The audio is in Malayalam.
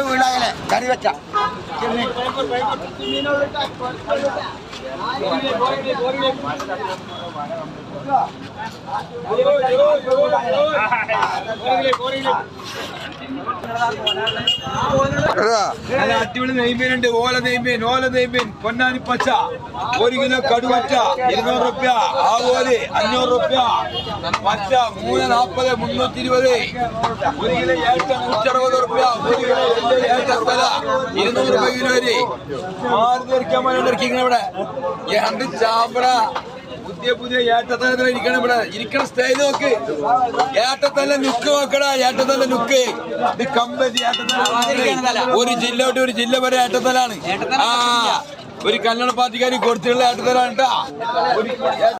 വീടാകലെ കറി വെച്ച അടിപൊളി നെയ്മീനുണ്ട്. ഓല നെയ്മീൻ പൊന്നാനി പച്ച 1 കിലോ കടുവറ്റ 200 റുപ്യ, ആവോലി 500 റുപ്യ, പച്ച 340 320, 1 കിലോ ഏട്ട 160 റുപ്യ, 1 കിലോ ഏട്ടത്തല 200 രൂപ കിലോ വരെ. മാറി ധരിക്കാൻ വേണ്ടിയിരിക്കണം ഇവിടെ. എന്ത് ചാമ്പട പുതിയ ഏട്ടത്തല ഇരിക്കണം ഇവിടെ. ഇരിക്കണ സ്റ്റൈല് നോക്ക്. ഏട്ടത്തല്ല ലുക്ക് നോക്കടാ. ഏട്ടത്തല്ല ലുക്ക്. ഇത് കമ്പനി ഏട്ടത്തല. ഒരു ജില്ല തൊട്ട് ഒരു ജില്ല വരെ ഏട്ടത്തലാണ്. ഒരു കല്യാണ പാർട്ടിക്കാർ കൊടുത്തിട്ടുള്ള ഏട്ടത്തലാണ് കേട്ടാ.